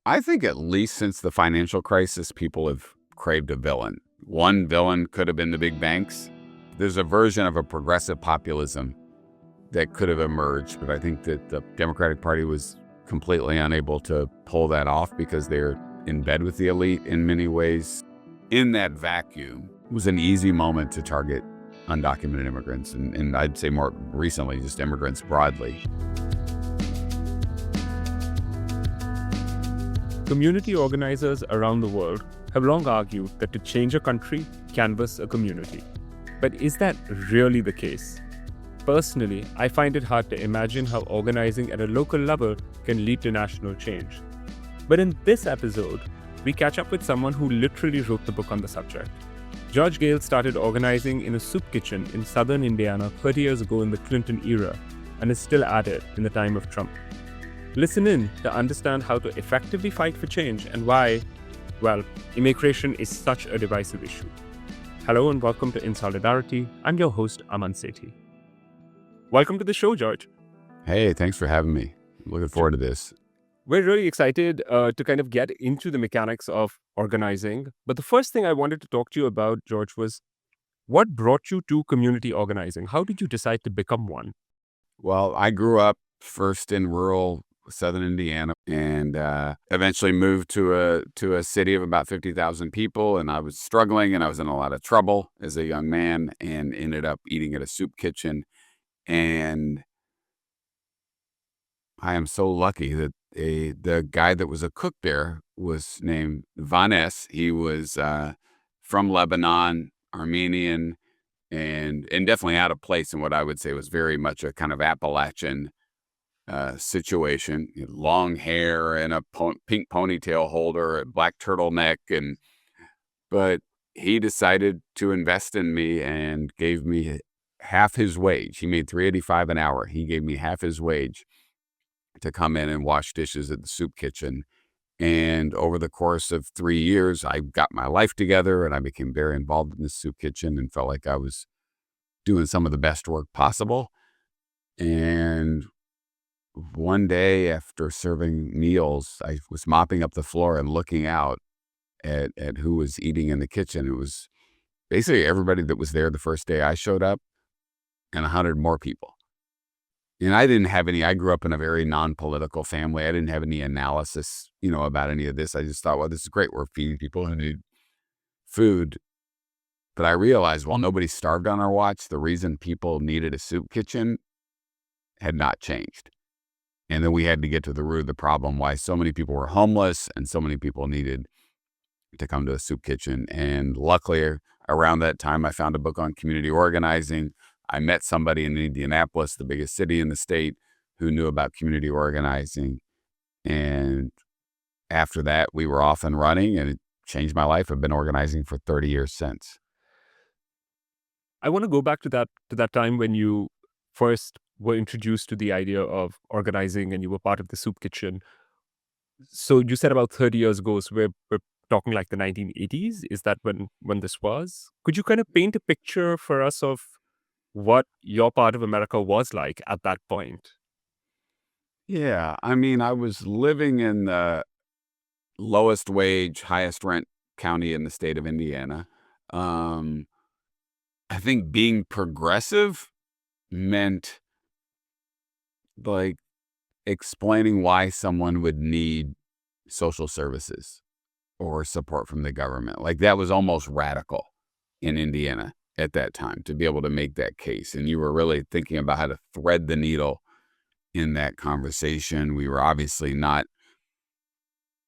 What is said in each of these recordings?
I think at least since the financial crisis, people have craved a villain. One villain could have been the big banks. There's a version of a progressive populism that could have emerged, but I think that the Democratic Party was completely unable to pull that off because they're in bed with the elite in many ways. In that vacuum, it was an easy moment to target undocumented immigrants, and I'd say more recently, just immigrants broadly. Community organizers around the world have long argued that to change a country, canvass a community. But is that really the case? Personally, I find it hard to imagine how organizing at a local level can lead to national change. But in this episode, we catch up with someone who literally wrote the book on the subject. George Goehl started organizing in a soup kitchen in southern Indiana 30 years ago in the Clinton era and is still at it in the time of Trump. Listen in to understand how to effectively fight for change and why, well, immigration is such a divisive issue. Hello and welcome to In Solidarity. I'm your host, Aman Sethi. Welcome to the show, George. Hey, thanks for having me. Looking forward to this. We're really excited to kind of get into the mechanics of organizing. But the first thing I wanted to talk to you about, George, was what brought you to community organizing? How did you decide to become one? Well, I grew up first in rural southern Indiana and eventually moved to a city of about 50,000 people. And I was struggling and I was in a lot of trouble as a young man and ended up eating at a soup kitchen. And I am so lucky that the guy that was a cook there was named Vanes. He was from Lebanon, Armenian, and definitely out of place in what I would say was very much a kind of Appalachian situation. Long hair and a pink ponytail holder, a black turtleneck, but he decided to invest in me and gave me half his wage. He made $3.85 an hour. He gave me half his wage to come in and wash dishes at the soup kitchen. And over the course of 3 years, I got my life together and I became very involved in the soup kitchen and felt like I was doing some of the best work possible. And one day after serving meals, I was mopping up the floor and looking out at who was eating in the kitchen. It was basically everybody that was there the first day I showed up and 100 more people. And I grew up in a very non-political family. I didn't have any analysis, about any of this. I just thought, well, this is great. We're feeding people who need food. But I realized, while nobody starved on our watch, the reason people needed a soup kitchen had not changed. And then we had to get to the root of the problem, why so many people were homeless and so many people needed to come to a soup kitchen. And luckily, around that time, I found a book on community organizing. I met somebody in Indianapolis, the biggest city in the state, who knew about community organizing. And after that, we were off and running, and it changed my life. I've been organizing for 30 years since. I want to go back to that time when you first were introduced to the idea of organizing and you were part of the soup kitchen. So you said about 30 years ago, so we're talking like the 1980s. Is that when this was? Could you kind of paint a picture for us of what your part of America was like at that point? Yeah, I was living in the lowest wage, highest rent county in the state of Indiana. I think being progressive meant like explaining why someone would need social services or support from the government. Like that was almost radical in Indiana at that time to be able to make that case. And you were really thinking about how to thread the needle in that conversation. We were obviously not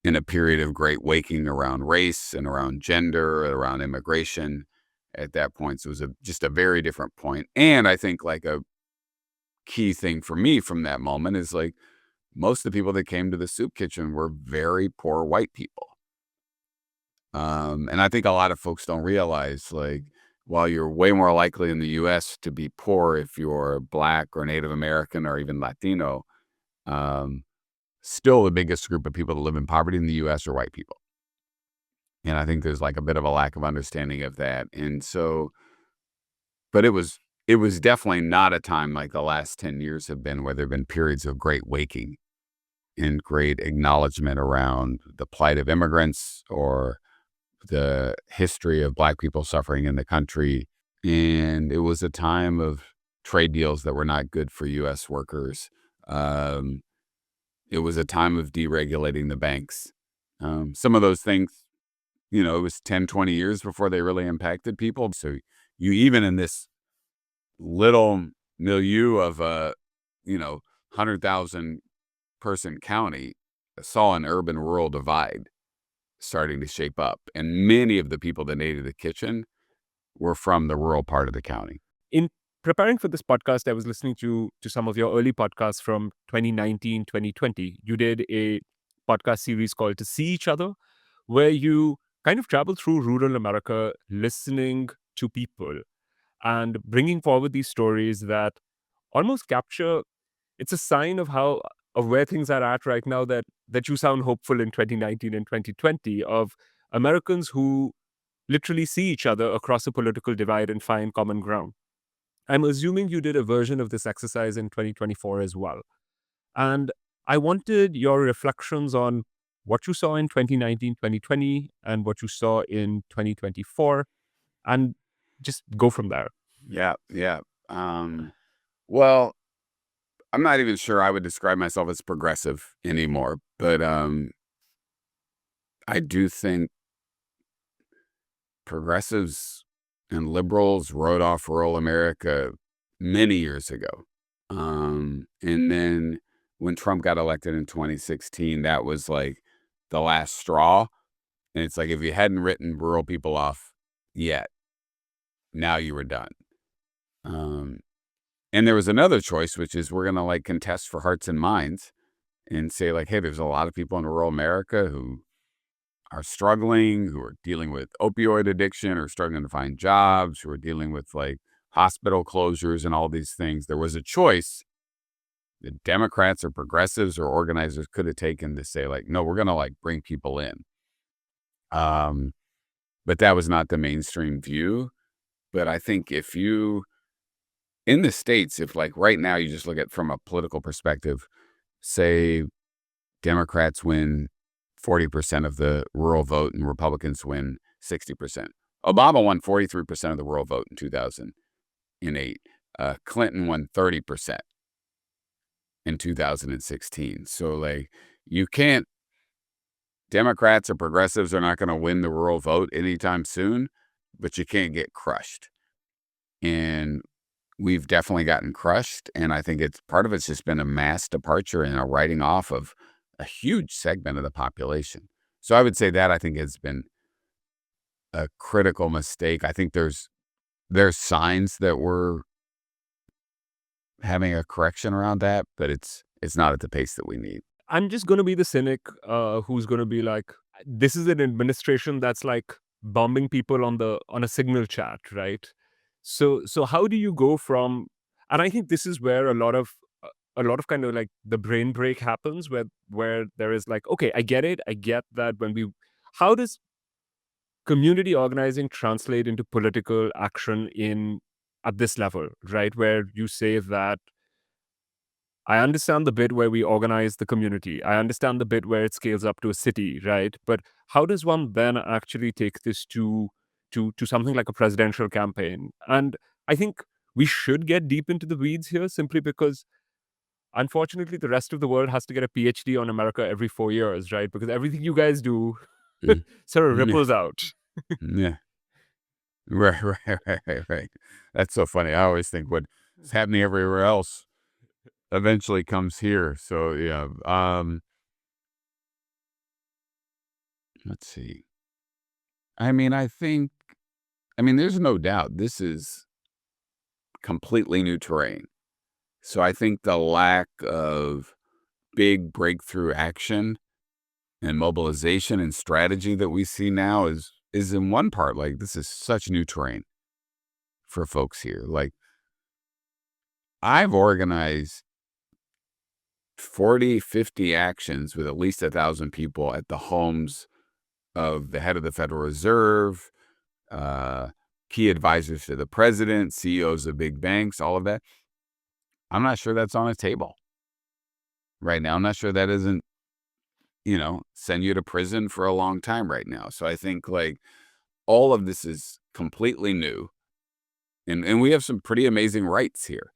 in a period of great waking around race and around gender, around immigration at that point. So it was just a very different point. And I think like a key thing for me from that moment is like most of the people that came to the soup kitchen were very poor white people. And I think a lot of folks don't realize, like, while you're way more likely in the U.S. to be poor if you're Black or Native American or even Latino, still the biggest group of people that live in poverty in the U.S. are white people. And I think there's like a bit of a lack of understanding of that. And so, but it was definitely not a time like the last 10 years have been where there have been periods of great waking and great acknowledgement around the plight of immigrants or the history of Black people suffering in the country. And it was a time of trade deals that were not good for U.S. workers. It was a time of deregulating the banks. Some of those things, it was 10, 20 years before they really impacted people. So you even in this little milieu of a, 100,000 person county saw an urban-rural divide starting to shape up. And many of the people that needed the kitchen were from the rural part of the county. In preparing for this podcast, I was listening to some of your early podcasts from 2019, 2020. You did a podcast series called To See Each Other, where you kind of travel through rural America, listening to people and bringing forward these stories that almost capture, it's a sign of where things are at right now, that you sound hopeful in 2019 and 2020, of Americans who literally see each other across a political divide and find common ground. I'm assuming you did a version of this exercise in 2024 as well. And I wanted your reflections on what you saw in 2019, 2020, and what you saw in 2024, and just go from there. Yeah. Well, I'm not even sure I would describe myself as progressive anymore, but I do think progressives and liberals wrote off rural America many years ago. And then when Trump got elected in 2016, that was like the last straw. And it's like, if you hadn't written rural people off yet, now you were done. And there was another choice, which is we're going to like contest for hearts and minds and say like, hey, there's a lot of people in rural America who are struggling, who are dealing with opioid addiction or struggling to find jobs, who are dealing with like hospital closures and all these things. There was a choice that Democrats or progressives or organizers could have taken to say like, no, we're going to like bring people in. But that was not the mainstream view. But I think if you, in the States, if like right now you just look at from a political perspective, say Democrats win 40% of the rural vote and Republicans win 60%. Obama won 43% of the rural vote in 2008. Clinton won 30% in 2016. So like you can't, Democrats or progressives are not going to win the rural vote anytime soon, but you can't get crushed. And we've definitely gotten crushed. And I think part of it's just been a mass departure and a writing off of a huge segment of the population. So I would say that I think has been a critical mistake. I think there's signs that we're having a correction around that, but it's not at the pace that we need. I'm just going to be the cynic who's going to be like, this is an administration that's like bombing people on a signal chat, right? So how do you go from, and I think this is where a lot of kind of like the brain break happens, where there is like, okay, I get it. I get that how does community organizing translate into political action at this level, right? Where you say that, I understand the bit where we organize the community. I understand the bit where it scales up to a city, right? But how does one then actually take this to something like a presidential campaign? And I think we should get deep into the weeds here, simply because unfortunately the rest of the world has to get a PhD on America every 4 years, right? Because everything you guys do sort of ripples out. Yeah. Right. That's so funny. I always think what's happening everywhere else eventually comes here. So yeah. Let's see. I mean, there's no doubt this is completely new terrain. So I think the lack of big breakthrough action and mobilization and strategy that we see now is in one part, like, this is such new terrain for folks here. Like, I've organized 40, 50 actions with at least 1,000 people at the homes of the head of the Federal Reserve, key advisors to the president, CEOs of big banks, all of that. I'm not sure that's on a table right now. I'm not sure that isn't send you to prison for a long time right now. So I think like all of this is completely new. And we have some pretty amazing rights here,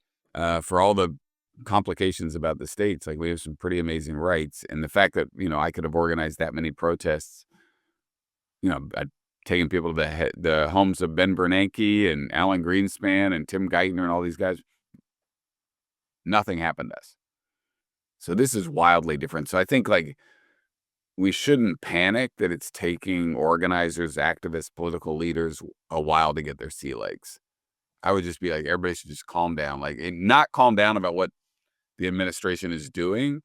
for all the complications about the states. Like we have some pretty amazing rights, and the fact that I could have organized that many protests, I'd taken people to the homes of Ben Bernanke and Alan Greenspan and Tim Geithner and all these guys. Nothing happened to us. So this is wildly different. So I think like we shouldn't panic that it's taking organizers, activists, political leaders a while to get their sea legs. I would just be like, everybody should just calm down, like, and not calm down about what the administration is doing.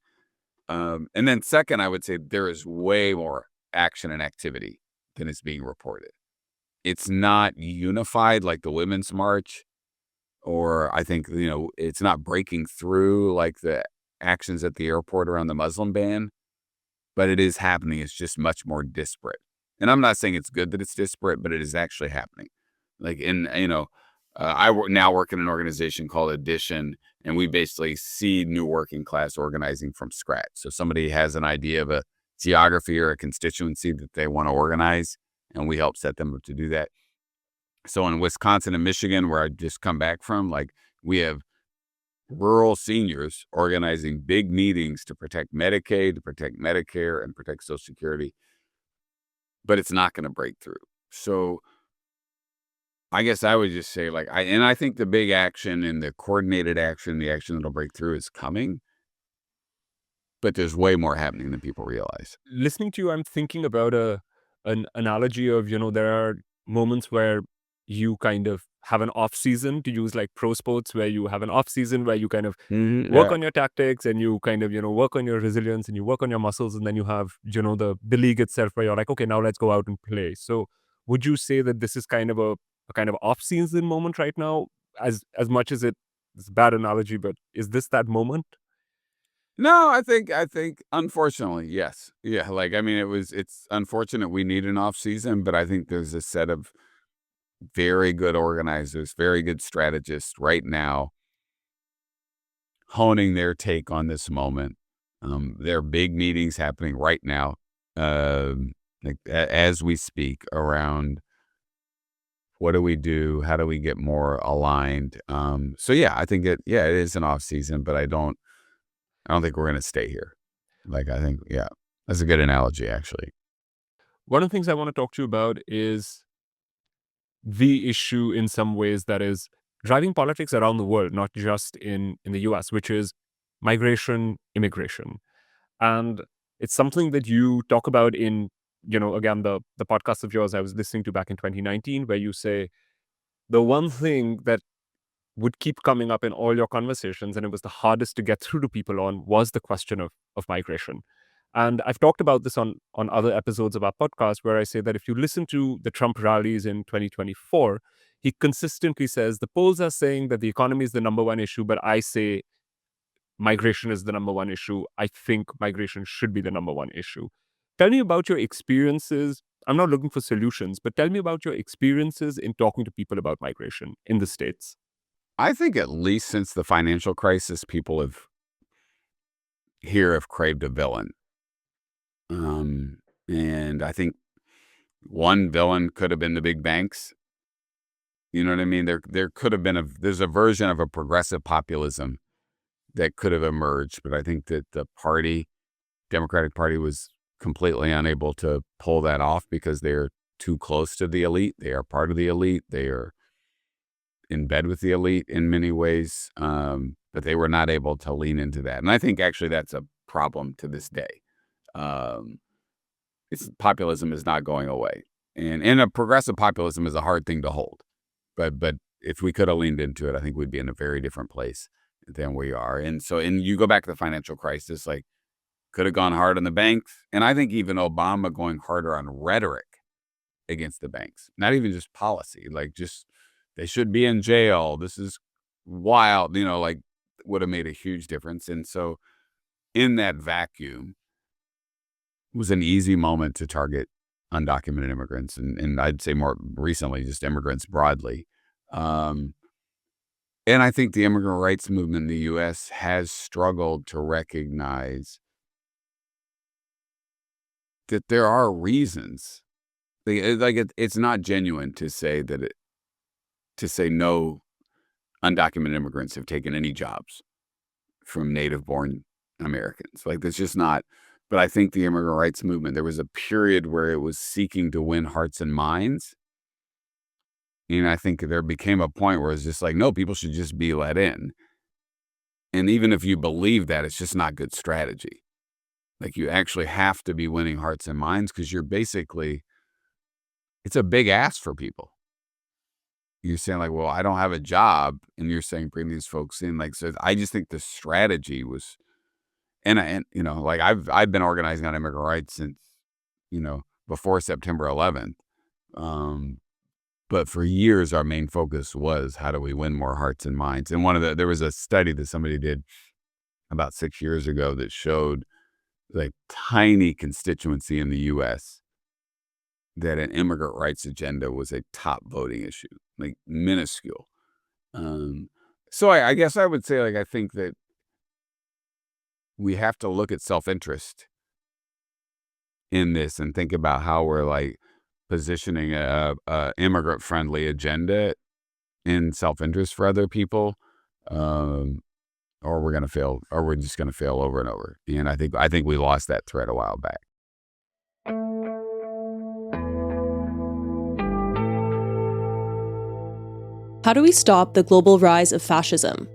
And then second, I would say there is way more action and activity than is being reported. It's not unified like the Women's March, or I think, it's not breaking through like the actions at the airport around the Muslim ban, but it is happening. It's just much more disparate. And I'm not saying it's good that it's disparate, but it is actually happening. Like now work in an organization called Addition, and we basically seed new working class organizing from scratch. So somebody has an idea of a geography or a constituency that they want to organize, and we help set them up to do that. So in Wisconsin and Michigan, where I just come back from, like we have rural seniors organizing big meetings to protect Medicaid, to protect Medicare, and protect Social Security. But it's not going to break through. So I guess I would just say, like, I think the big action and the coordinated action, the action that'll break through is coming, but there's way more happening than people realize. Listening to you, I'm thinking about an analogy of, there are moments where you kind of have an off season, to use like pro sports, where you have an off season where you kind of work Yeah. on your tactics and you kind of, work on your resilience and you work on your muscles. And then you have, the league itself where you're like, okay, now let's go out and play. So would you say that this is kind of a kind of off season moment right now, as much as it's a bad analogy, but is this that moment? No, I think unfortunately, yes. Yeah, like I mean it's unfortunate we need an off season, but I think there's a set of very good organizers, very good strategists right now honing their take on this moment. There are big meetings happening right now, like as we speak, around what do we do, how do we get more aligned. So yeah, I think it is an off season, but I don't think we're gonna stay here. Like I think, yeah, that's a good analogy actually. One of the things I want to talk to you about is the issue in some ways that is driving politics around the world, not just in the US, which is migration, immigration. And it's something that you talk about in, again, the podcast of yours I was listening to back in 2019, where you say the one thing that would keep coming up in all your conversations, and it was the hardest to get through to people on, was the question of migration. And I've talked about this on other episodes of our podcast, where I say that if you listen to the Trump rallies in 2024, he consistently says the polls are saying that the economy is the number one issue, but I say migration is the number one issue. I think migration should be the number one issue. Tell me about your experiences. I'm not looking for solutions, but tell me about your experiences in talking to people about migration in the States. I think at least since the financial crisis, people have craved a villain. And I think one villain could have been the big banks. You know what I mean? There could have been there's a version of a progressive populism that could have emerged, but I think that the Democratic Party was completely unable to pull that off because they're too close to the elite. They are part of the elite. They are in bed with the elite in many ways, but they were not able to lean into that. And I think actually that's a problem to this day. Populism is not going away, and a progressive populism is a hard thing to hold. But if we could have leaned into it, I think we'd be in a very different place than we are. And you go back to the financial crisis, like could have gone hard on the banks, and I think even Obama going harder on rhetoric against the banks, not even just policy, like just they should be in jail. This is wild, like would have made a huge difference. And so in that vacuum was an easy moment to target undocumented immigrants. And I'd say more recently, just immigrants broadly. And I think the immigrant rights movement in the U.S. has struggled to recognize that there are reasons. It's not genuine to say no undocumented immigrants have taken any jobs from native-born Americans. Like, that's just not. But I think the immigrant rights movement, there was a period where it was seeking to win hearts and minds. And I think there became a point where it's just like, no, people should just be let in. And even if you believe that, it's just not good strategy. Like, you actually have to be winning hearts and minds because you're basically, it's a big ask for people. You're saying like, well, I don't have a job. And you're saying, bring these folks in. Like, so I just think the strategy was, and you know, like I've been organizing on immigrant rights since, you know, before September 11th. But for years, our main focus was how do we win more hearts and minds? And there was a study that somebody did about 6 years ago that showed like tiny constituency in the U.S. that an immigrant rights agenda was a top voting issue, like minuscule. So I guess I would say, like, I think that we have to look at self-interest in this and think about how we're like positioning a immigrant-friendly agenda in self-interest for other people, or we're gonna fail, or we're just gonna fail over and over. And I think we lost that thread a while back. How do we stop the global rise of fascism?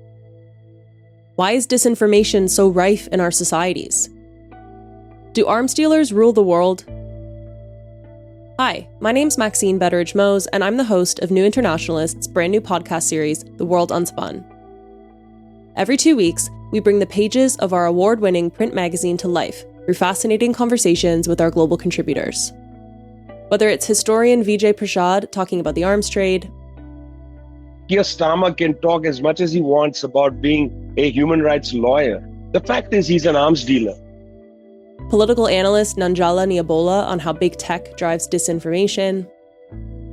Why is disinformation so rife in our societies? Do arms dealers rule the world? Hi, my name's Maxine Betteridge-Mose, and I'm the host of New Internationalist's brand new podcast series, The World Unspun. Every 2 weeks, we bring the pages of our award-winning print magazine to life through fascinating conversations with our global contributors. Whether it's historian Vijay Prashad talking about the arms trade, Keir Starmer can talk as much as he wants about being a human rights lawyer. The fact is he's an arms dealer. political analyst Nanjala Niabola on how big tech drives disinformation,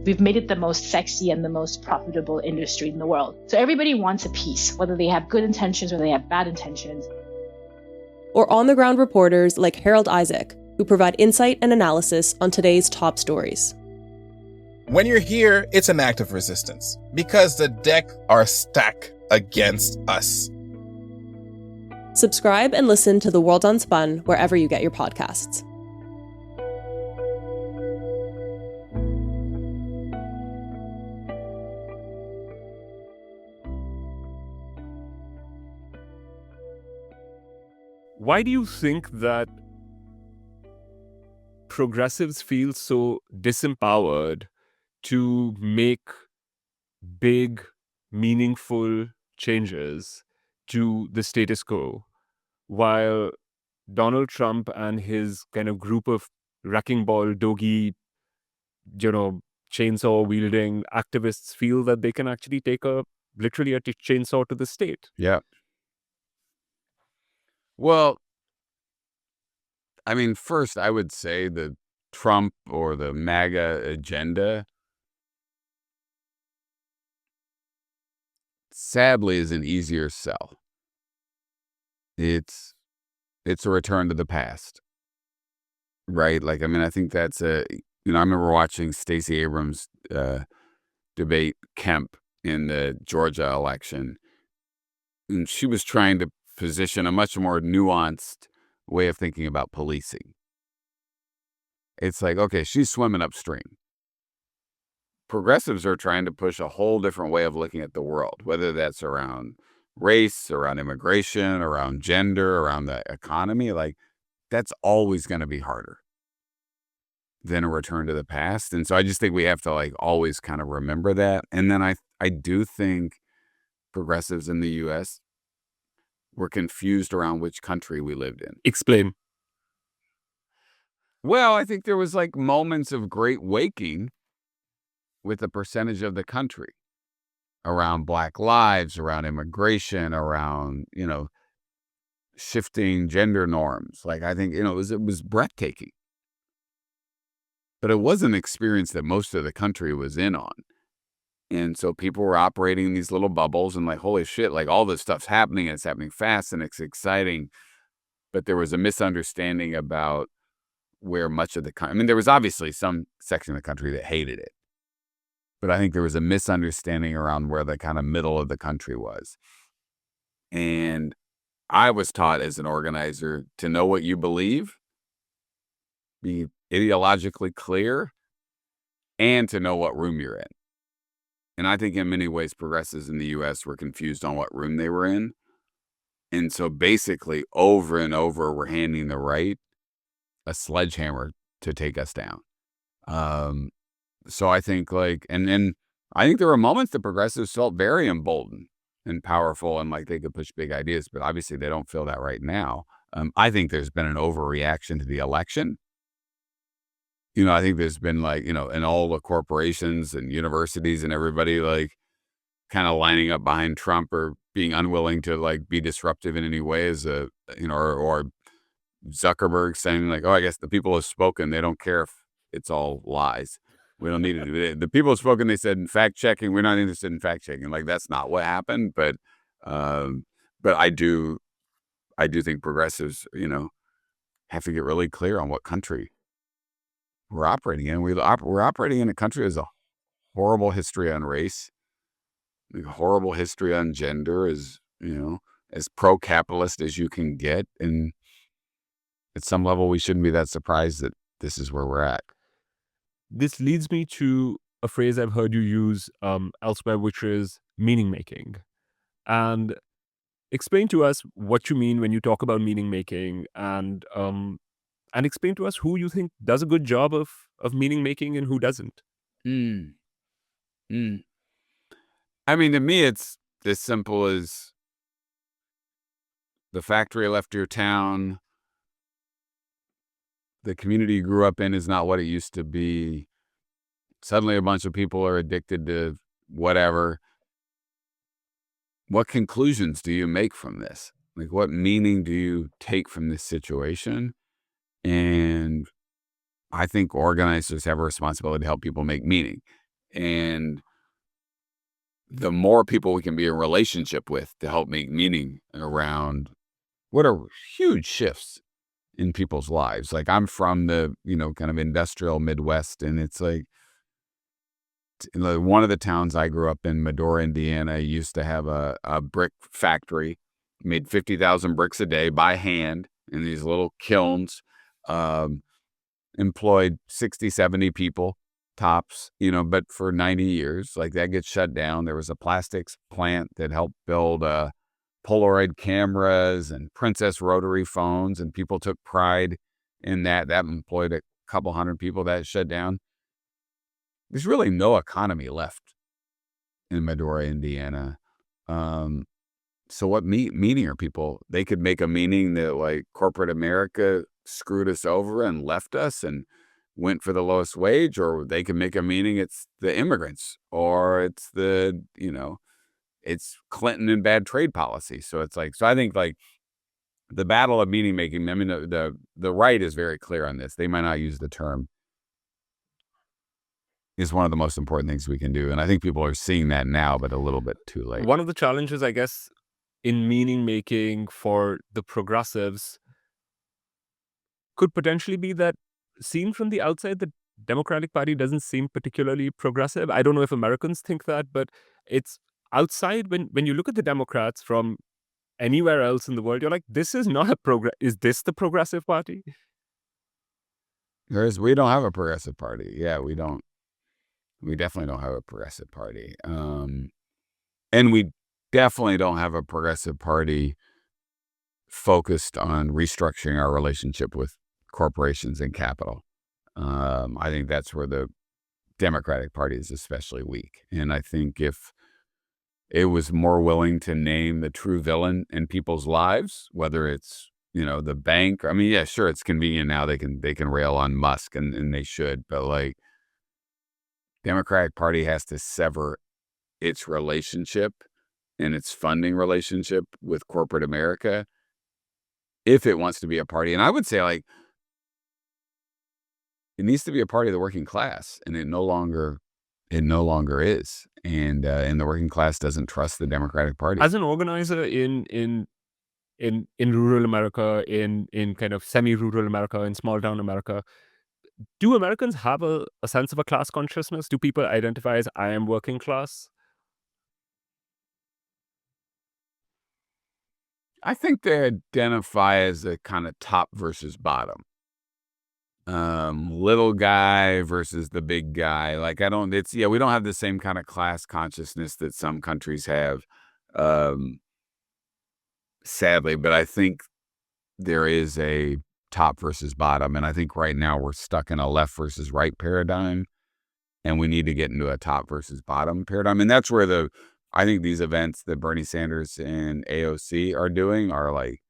We've made it the most sexy and the most profitable industry in the world. So everybody wants a piece, whether they have good intentions or they have bad intentions. or on-the-ground reporters like Harold Isaac, who provide insight and analysis on today's top stories. When you're here, it's an act of resistance because the deck are stacked against us. Subscribe and listen to The World Unspun wherever you get your podcasts. Why do you think that progressives feel so disempowered to make big, meaningful changes to the status quo, while Donald Trump and his kind of group of wrecking ball, doggy, chainsaw-wielding activists feel that they can actually take literally a chainsaw to the state? Yeah. Well, I mean, first, I would say the Trump or the MAGA agenda, sadly, is an easier sell. It's a return to the past, right? Like, I mean, I think that's I remember watching Stacey Abrams debate Kemp in the Georgia election, and she was trying to position a much more nuanced way of thinking about policing. It's like, okay, she's swimming upstream. Progressives are trying to push a whole different way of looking at the world, whether that's around race, around immigration, around gender, around the economy. Like, that's always going to be harder than a return to the past. And so I just think we have to like always kind of remember that. And then I do think progressives in the U.S. were confused around which country we lived in. Explain. Well, I think there was like moments of great waking with the percentage of the country around Black lives, around immigration, around, shifting gender norms. Like, I think, it was breathtaking. But it was an experience that most of the country was in on. And so people were operating in these little bubbles and like, holy shit, like all this stuff's happening and it's happening fast and it's exciting. But there was a misunderstanding about where much of the country, I mean, there was obviously some section of the country that hated it, but I think there was a misunderstanding around where the kind of middle of the country was. And I was taught as an organizer to know what you believe, be ideologically clear, and to know what room you're in. And I think in many ways, progressives in the U.S. were confused on what room they were in. And so basically, over and over, we're handing the right a sledgehammer to take us down. So I think and I think there were moments that progressives felt very emboldened and powerful and like they could push big ideas, but obviously they don't feel that right now. I think there's been an overreaction to the election. I think there's been and all the corporations and universities and everybody kind of lining up behind Trump or being unwilling to be disruptive in any way as or Zuckerberg saying oh, I guess the people have spoken. They don't care if it's all lies. We don't need to do it. The people have spoken. They said fact checking. We're not interested in fact checking. That's not what happened. But I do think progressives, have to get really clear on what country we're operating in. We're operating in a country that has a horrible history on race, a horrible history on gender, as pro-capitalist as you can get. And at some level, we shouldn't be that surprised that this is where we're at. This leads me to a phrase I've heard you use elsewhere, which is meaning making. And explain to us what you mean when you talk about meaning making, and explain to us who you think does a good job of meaning making and who doesn't. I mean, to me, it's as simple as the factory left your town. The community you grew up in is not what it used to be. Suddenly a bunch of people are addicted to whatever. What conclusions do you make from this? What meaning do you take from this situation? And I think organizers have a responsibility to help people make meaning. And the more people we can be in relationship with to help make meaning around what are huge shifts in people's lives. I'm from the, kind of industrial Midwest, and it's one of the towns I grew up in, Medora, Indiana, used to have a brick factory, made 50,000 bricks a day by hand in these little kilns, employed 60, 70 people tops, but for 90 years, that gets shut down. There was a plastics plant that helped build Polaroid cameras and Princess rotary phones, and people took pride in that. That employed a couple hundred people. That shut down. There's really no economy left in Medora, Indiana. So what meaning are people? They could make a meaning that corporate America screwed us over and left us and went for the lowest wage, or they can make a meaning it's the immigrants, or it's the, it's Clinton and bad trade policy. So it's so I think the battle of meaning making, I mean, the right is very clear on this. They might not use the term, is one of the most important things we can do. And I think people are seeing that now, but a little bit too late. One of the challenges, I guess, in meaning making for the progressives could potentially be that, seen from the outside, the Democratic Party doesn't seem particularly progressive. I don't know if Americans think that, but it's outside. When you look at the Democrats from anywhere else in the world, you're this is not a is this the progressive party? We don't have a progressive party. Yeah, we don't. We definitely don't have a progressive party. And we definitely don't have a progressive party focused on restructuring our relationship with corporations and capital. I think that's where the Democratic Party is especially weak. And I think if it was more willing to name the true villain in people's lives, whether it's, the bank, I mean, yeah, sure, it's convenient now. They can rail on Musk and they should, but Democratic Party has to sever its relationship and its funding relationship with corporate America if it wants to be a party. And I would say it needs to be a party of the working class, and it no longer is. And the working class doesn't trust the Democratic Party. As an organizer in in rural America, in kind of semi-rural America, in small town America. Do Americans have a sense of a class consciousness? Do people identify as I am working class? I think they identify as a kind of top versus bottom. Little guy versus the big guy. Like we don't have the same kind of class consciousness that some countries have. Sadly, but I think there is a top versus bottom. And I think right now we're stuck in a left versus right paradigm, and we need to get into a top versus bottom paradigm. And that's where I think these events that Bernie Sanders and AOC are doing are like,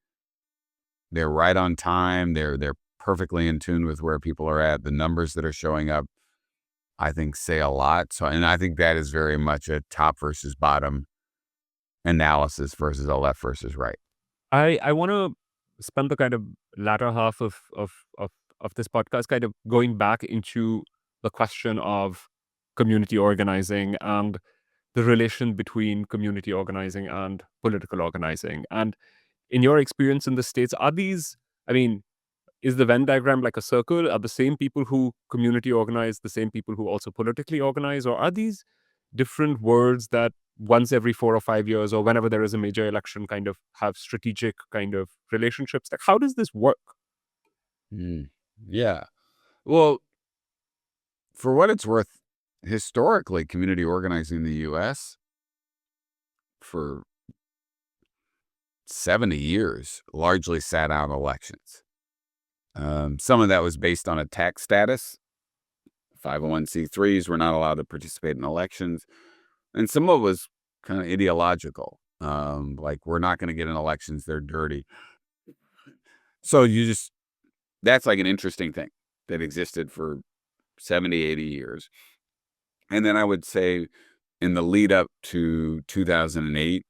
they're right on time. They're perfectly in tune with where people are at. The numbers that are showing up, I think, say a lot. So, and I think that is very much a top versus bottom analysis versus a left versus right. I want to spend the kind of latter half of this podcast kind of going back into the question of community organizing and the relation between community organizing and political organizing. And in your experience in the States, is the Venn diagram like a circle? Are the same people who community organize the same people who also politically organize? Or are these different words that once every 4 or 5 years or whenever there is a major election kind of have strategic kind of relationships? Like, how does this work? Yeah. Well, for what it's worth, historically, community organizing in the U.S. for 70 years largely sat out elections. Some of that was based on a tax status. 501c3s were not allowed to participate in elections. And some of it was kind of ideological. Like, we're not going to get in elections, they're dirty. So that's like an interesting thing that existed for 70, 80 years. And then I would say in the lead up to 2008,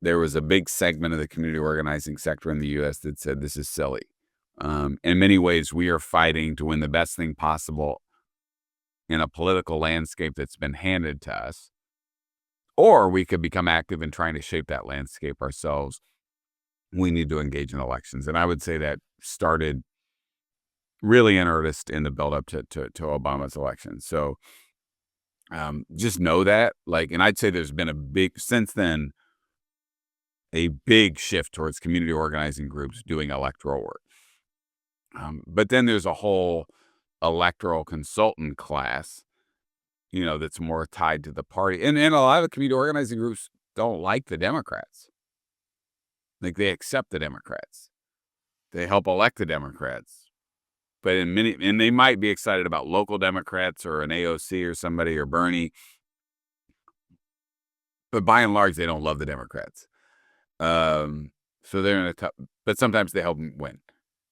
there was a big segment of the community organizing sector in the U.S. that said, this is silly. In many ways, we are fighting to win the best thing possible in a political landscape that's been handed to us. Or we could become active in trying to shape that landscape ourselves. We need to engage in elections. And I would say that started really in earnest in the buildup to Obama's election. So just know that, and I'd say there's been since then, a big shift towards community organizing groups doing electoral work. But then there's a whole electoral consultant class, that's more tied to the party. And a lot of community organizing groups don't like the Democrats. Like, they accept the Democrats. They help elect the Democrats. But and they might be excited about local Democrats or an AOC or somebody or Bernie. But by and large, they don't love the Democrats. So they're in a tough, but sometimes they help them win.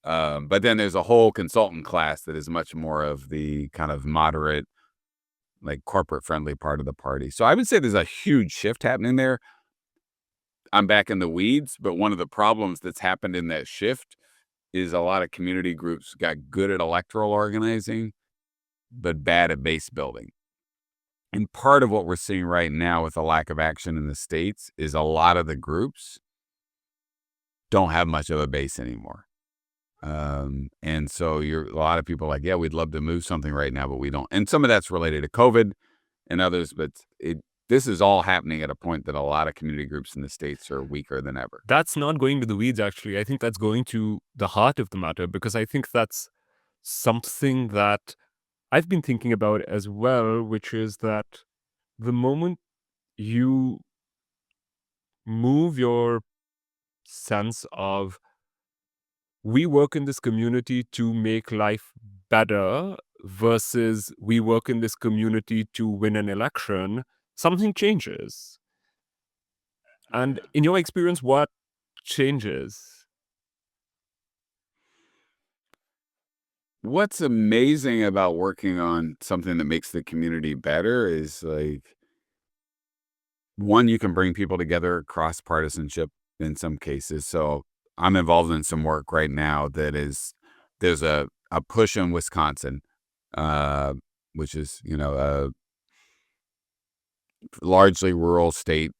But then there's a whole consultant class that is much more of the kind of moderate, like corporate friendly part of the party. So I would say there's a huge shift happening there. I'm back in the weeds, but one of the problems that's happened in that shift is a lot of community groups got good at electoral organizing, but bad at base building. And part of what we're seeing right now with the lack of action in the States is a lot of the groups don't have much of a base anymore. And so a lot of people are like, yeah, we'd love to move something right now, but we don't. And some of that's related to COVID and others, but this is all happening at a point that a lot of community groups in the States are weaker than ever. That's not going to the weeds, actually. I think that's going to the heart of the matter, because I think that's something that I've been thinking about as well, which is that the moment you move your sense of, we work in this community to make life better versus we work in this community to win an election, something changes. And in your experience, what changes? What's amazing about working on something that makes the community better is, one, you can bring people together across partisanship in some cases. So I'm involved in some work right now there's a push in Wisconsin, which is, a largely rural state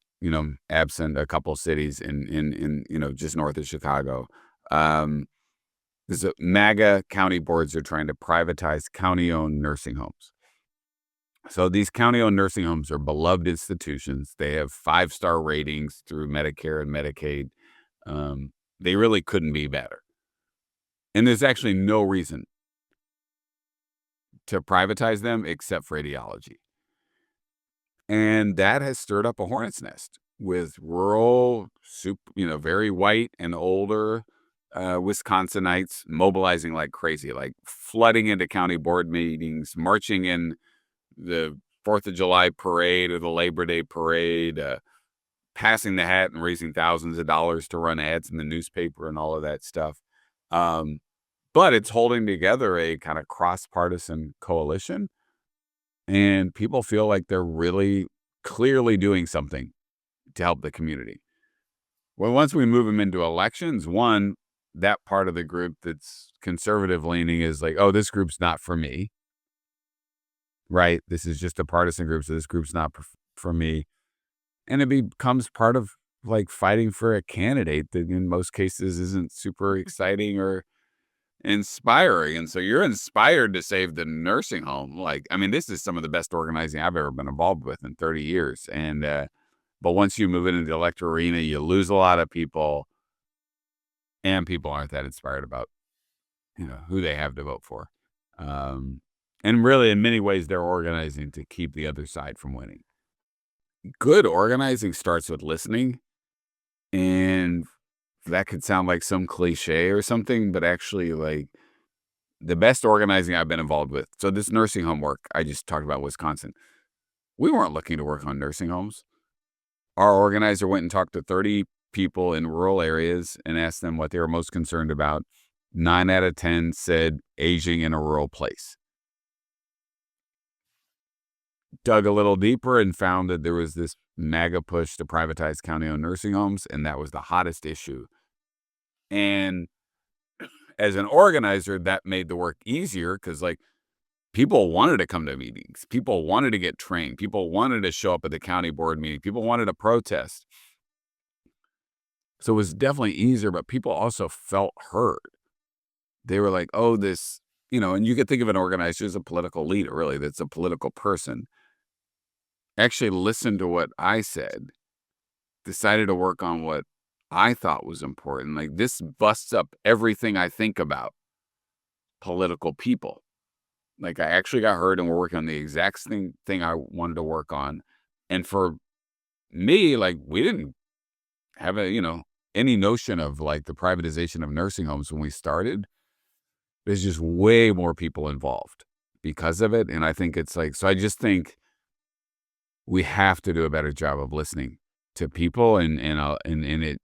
absent a couple cities in just north of Chicago. There's MAGA county boards are trying to privatize county-owned nursing homes. So these county-owned nursing homes are beloved institutions. They have 5-star ratings through Medicare and Medicaid. They really couldn't be better. And there's actually no reason to privatize them except for ideology. And that has stirred up a hornet's nest with rural, very white and older Wisconsinites mobilizing like crazy, like flooding into county board meetings, marching in the 4th of July parade or the Labor Day parade, passing the hat and raising thousands of dollars to run ads in the newspaper and all of that stuff. But it's holding together a kind of cross-partisan coalition, and people feel like they're really clearly doing something to help the community. Well, once we move them into elections, one, that part of the group that's conservative leaning is like, oh, this group's not for me. Right? This is just a partisan group, so this group's not for me. And it becomes part of like fighting for a candidate that in most cases isn't super exciting or inspiring. And so you're inspired to save the nursing home. This is some of the best organizing I've ever been involved with in 30 years. And, but once you move into the electoral arena, you lose a lot of people, and people aren't that inspired about, who they have to vote for. And really, in many ways, they're organizing to keep the other side from winning. Good organizing starts with listening, and that could sound like some cliche or something, but actually, like, the best organizing I've been involved with. So this nursing home work I just talked about, Wisconsin, we weren't looking to work on nursing homes. Our organizer went and talked to 30 people in rural areas and asked them what they were most concerned about. 9 out of 10 said aging in a rural place. Dug a little deeper and found that there was this MAGA push to privatize county-owned nursing homes, and that was the hottest issue. And as an organizer, that made the work easier because, like, people wanted to come to meetings. People wanted to get trained. People wanted to show up at the county board meeting. People wanted to protest. So it was definitely easier, but people also felt heard. They were like, oh, this, and you could think of an organizer as a political leader, really, that's a political person. Actually listened to what I said, decided to work on what I thought was important. Like, this busts up everything I think about political people. Like, I actually got heard, and we're working on the exact thing I wanted to work on. And for me, like, we didn't have any notion of like the privatization of nursing homes when we started. There's just way more people involved because of it. And I think it's like, so I just think we have to do a better job of listening to people, and it,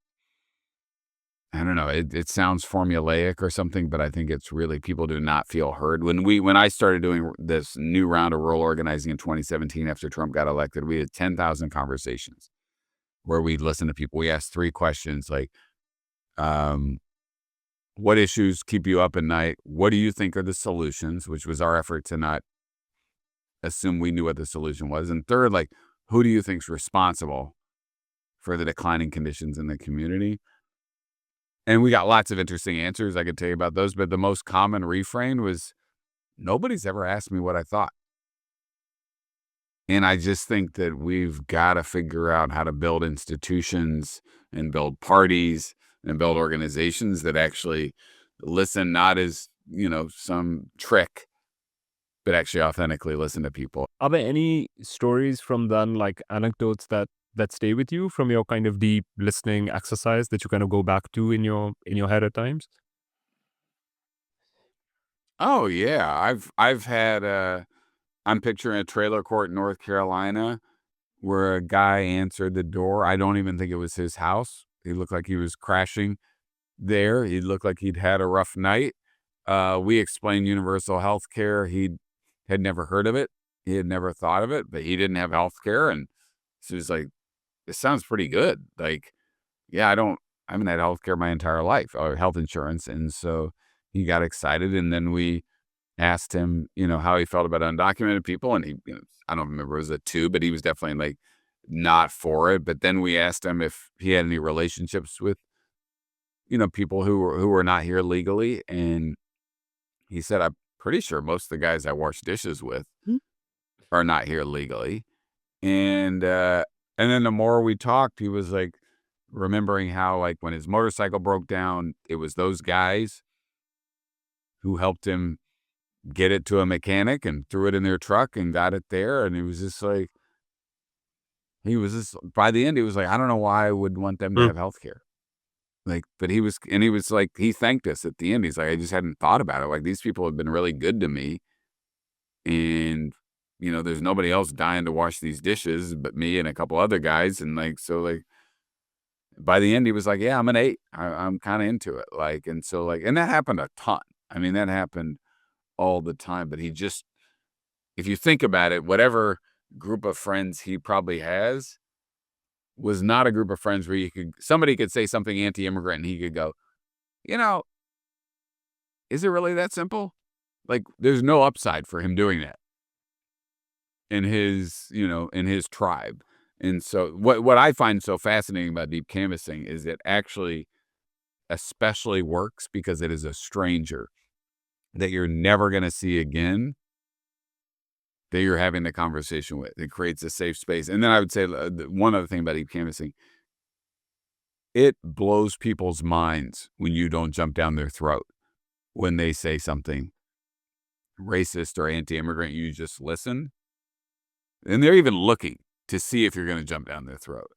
I don't know, it sounds formulaic or something, but I think it's really, people do not feel heard. When I started doing this new round of rural organizing in 2017 after Trump got elected, we had 10,000 conversations where we'd listen to people. We asked 3 questions like, what issues keep you up at night? What do you think are the solutions? Which was our effort to not assume we knew what the solution was. And third, like, who do you think's responsible for the declining conditions in the community? And we got lots of interesting answers. I could tell you about those, but the most common refrain was, nobody's ever asked me what I thought. And I just think that we've got to figure out how to build institutions and build parties and build organizations that actually listen, not as, some trick, but actually authentically listen to people. Are there any stories from then, like anecdotes that stay with you from your kind of deep listening exercise that you kind of go back to in your head at times? Oh yeah, I've had I'm picturing a trailer court in North Carolina where a guy answered the door. I don't even think it was his house. He looked like he was crashing there. He looked like he'd had a rough night. We explained universal health care. He had never heard of it. He had never thought of it, but he didn't have health care. And so he was like, this sounds pretty good. Like, yeah, I haven't had health care my entire life, or health insurance. And so he got excited. And then we asked him, how he felt about undocumented people. And he, I don't remember, it was a 2, but he was definitely like, not for it. But then we asked him if he had any relationships with, people who were not here legally. And he said, I'm pretty sure most of the guys I wash dishes with are not here legally. And then the more we talked, he was like remembering how, like, when his motorcycle broke down, it was those guys who helped him get it to a mechanic and threw it in their truck and got it there. And it was just like, by the end, he was like, I don't know why I would want them to have health care. Like, but he was like, he thanked us at the end. He's like, I just hadn't thought about it. Like, these people have been really good to me. And, there's nobody else dying to wash these dishes but me and a couple other guys. And like, so like, by the end, he was like, yeah, I'm an 8. I'm kind of into it. Like, and so like, and that happened a ton. I mean, that happened all the time. But he just, if you think about it, whatever group of friends he probably has was not a group of friends where somebody could say something anti-immigrant and he could go, is it really that simple? Like, there's no upside for him doing that in his tribe. And so what I find so fascinating about deep canvassing is it actually especially works because it is a stranger that you're never going to see again that you're having the conversation with. It creates a safe space. And then I would say one other thing about deep canvassing, it blows people's minds when you don't jump down their throat when they say something racist or anti-immigrant. You just listen. And they're even looking to see if you're going to jump down their throat.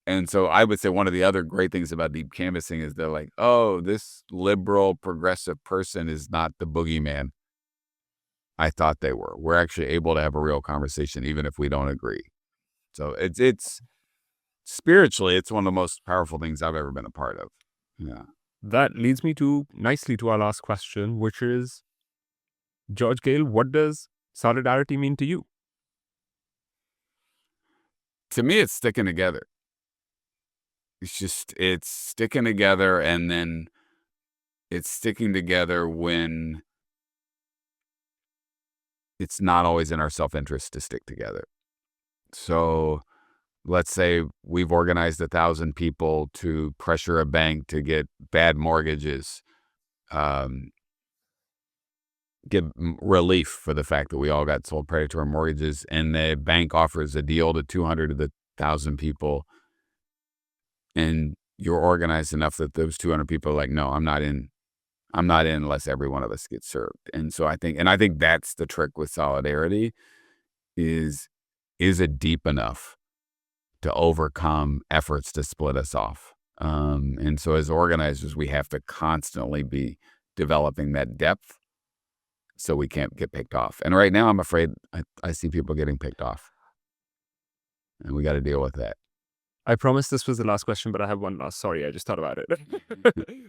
And so I would say one of the other great things about deep canvassing is they're like, oh, this liberal progressive person is not the boogeyman I thought they were. We're actually able to have a real conversation even if we don't agree. So it's spiritually, it's one of the most powerful things I've ever been a part of. Yeah. That leads me nicely to our last question, which is, George Goehl, what does solidarity mean to you? To me, it's sticking together. It's sticking together, and then it's sticking together when it's not always in our self-interest to stick together. So let's say we've organized 1,000 people to pressure a bank to get bad mortgages, give relief for the fact that we all got sold predatory mortgages, and the bank offers a deal to 200 of the 1,000 people, and you're organized enough that those 200 people are like, no, I'm not in unless every one of us gets served. And so I think that's the trick with solidarity is it deep enough to overcome efforts to split us off? And so as organizers, we have to constantly be developing that depth so we can't get picked off. And right now, I'm afraid I see people getting picked off. And we got to deal with that. I promised this was the last question, but I have one last. Sorry, I just thought about it.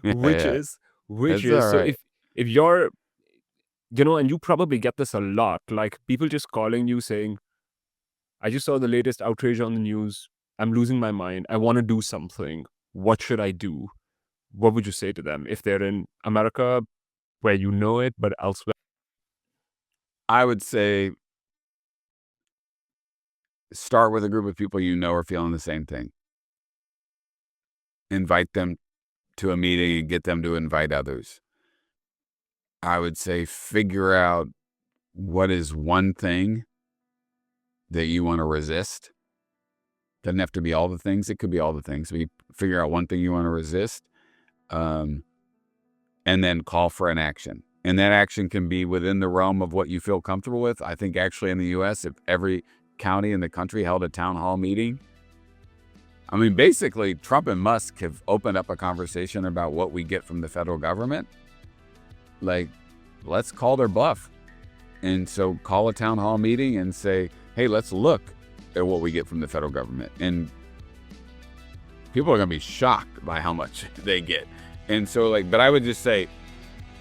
Which is, so right. if you're, and you probably get this a lot, like people just calling you saying, I just saw the latest outrage on the news. I'm losing my mind. I want to do something. What should I do? What would you say to them if they're in America where you know it, but elsewhere? I would say start with a group of people you know are feeling the same thing. Invite them to a meeting and get them to invite others. I would say figure out what is one thing that you want to resist. Doesn't have to be all the things. It could be all the things. So you figure out one thing you want to resist, and then call for an action. And that action can be within the realm of what you feel comfortable with. I think actually in the U.S., if every county in the country held a town hall meeting, I mean, basically, Trump and Musk have opened up a conversation about what we get from the federal government. Like, let's call their bluff. And so call a town hall meeting and say, hey, let's look at what we get from the federal government. And people are going to be shocked by how much they get. And so, but I would just say,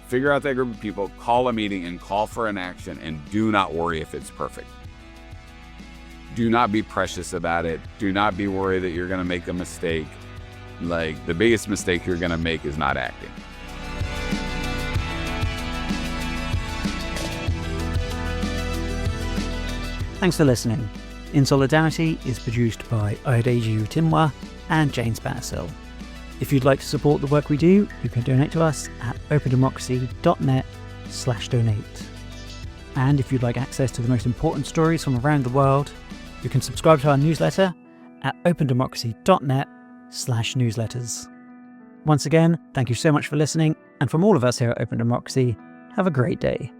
figure out that group of people, call a meeting and call for an action, and do not worry if it's perfect. Do not be precious about it. Do not be worried that you're going to make a mistake. Like, the biggest mistake you're going to make is not acting. Thanks for listening. In Solidarity is produced by Ayodeji Rotinwa and James Battershill. If you'd like to support the work we do, you can donate to us at openDemocracy.net/donate. And if you'd like access to the most important stories from around the world, you can subscribe to our newsletter at openDemocracy.net/newsletters. Once again, thank you so much for listening, and from all of us here at Open Democracy, have a great day.